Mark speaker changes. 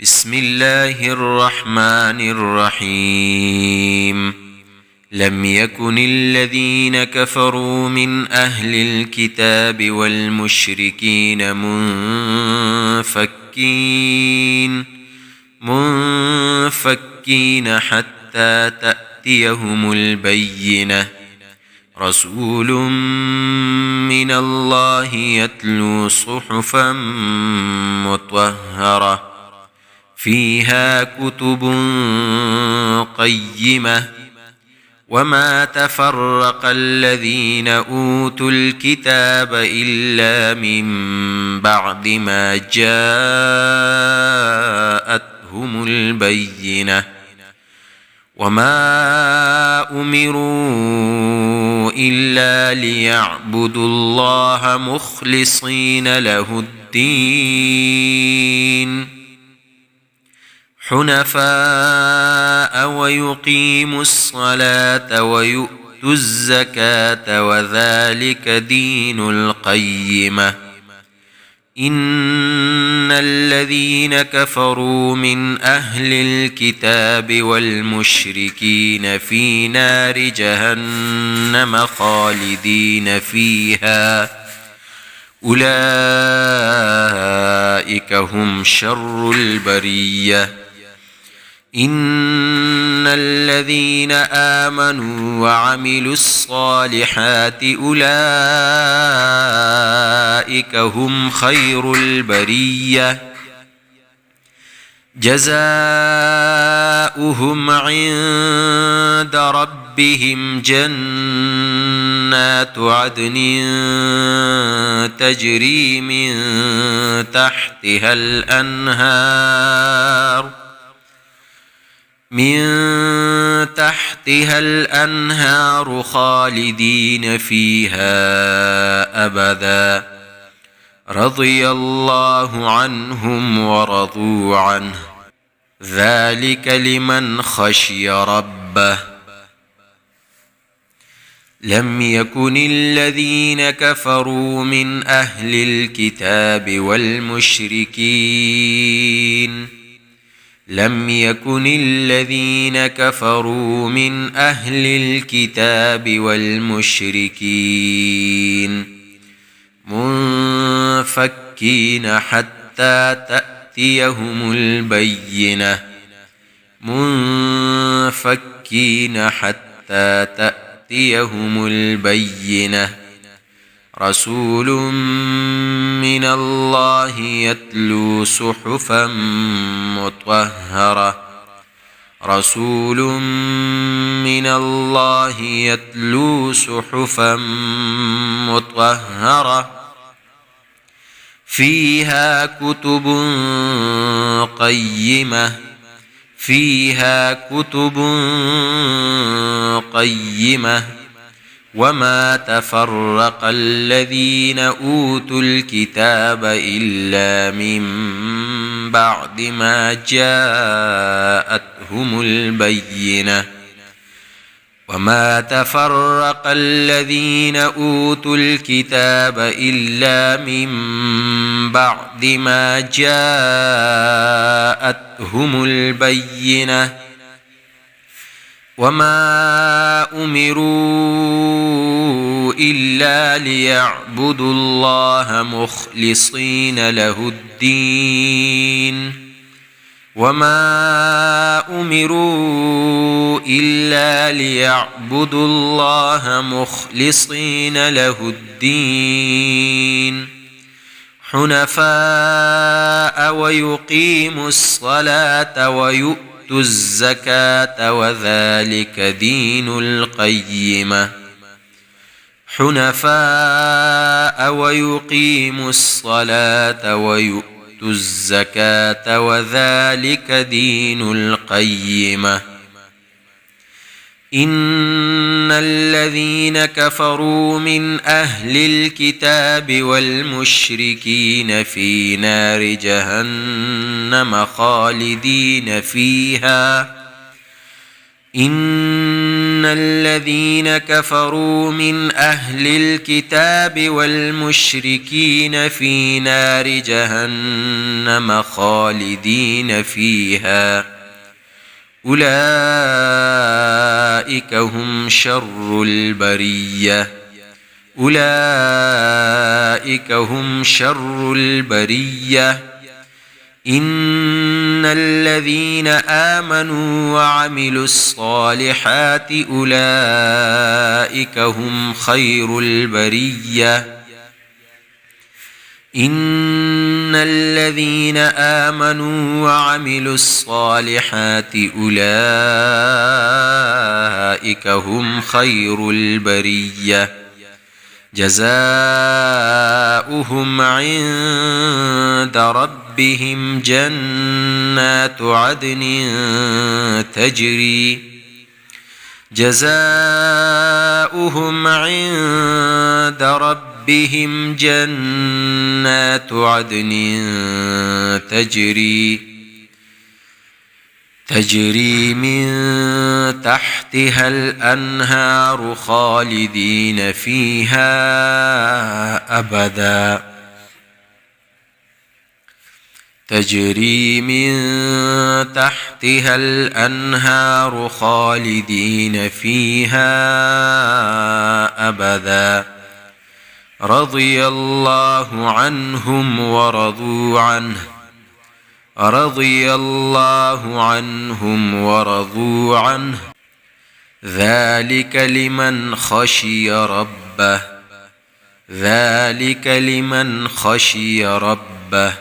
Speaker 1: بسم الله الرحمن الرحيم لم يكن الذين كفروا من أهل الكتاب والمشركين منفكين حتى تأتيهم البينة رسول من الله يتلو صحفا مطهرة فيها كتب قيمة وما تفرق الذين أوتوا الكتاب إلا من بعد ما جاءتهم البينة وما أمروا إلا ليعبدوا الله مخلصين له الدين حنفاء ويقيموا الصلاة ويؤتوا الزكاة وذلك دين القيمة إن الذين كفروا من أهل الكتاب والمشركين في نار جهنم خالدين فيها أولئك هم شر البرية إن الذين آمنوا وعملوا الصالحات أولئك هم خير البرية جزاؤهم عند ربهم جنات عدن تجري من تحتها الأنهار خالدين فيها أبدا رضي الله عنهم ورضوا عنه ذلك لمن خشي ربه لم يكن الذين كفروا من أهل الكتاب والمشركين لم يكن الذين كفروا من أهل الكتاب والمشركين منفكين حتى تأتيهم البينة رسول من الله يتلو صحفا مطهرة فيها كتب قيمة وما تفرق الذين أوتوا الكتاب إلا من بعد ما جاءتهم البينة وما أمروا إلا ليعبدوا الله مخلصين له الدين حنفاء ويقيموا الصلاة ويؤتوا الزكاة وذلك دين القيمة إن الذين كفروا من أهل الكتاب والمشركين في نار جهنم خالدين فيها إن الذين كفروا من أهل الكتاب والمشركين في نار جهنم خالدين فيها أولئك هم شر البرية أولئك هم شر البرية إن الذين آمنوا وعملوا الصالحات أولئك هم خير البرية إن الذين آمنوا وعملوا الصالحات أولئك هم خير البرية جزاؤهم عند ربهم جنات عدن تجري من تحتها الأنهار خالدين فيها أبدا تجري من تحتها الأنهار خالدين فيها أبدا رضي الله عنهم ورضوا عنه ذلك لمن خشي ربه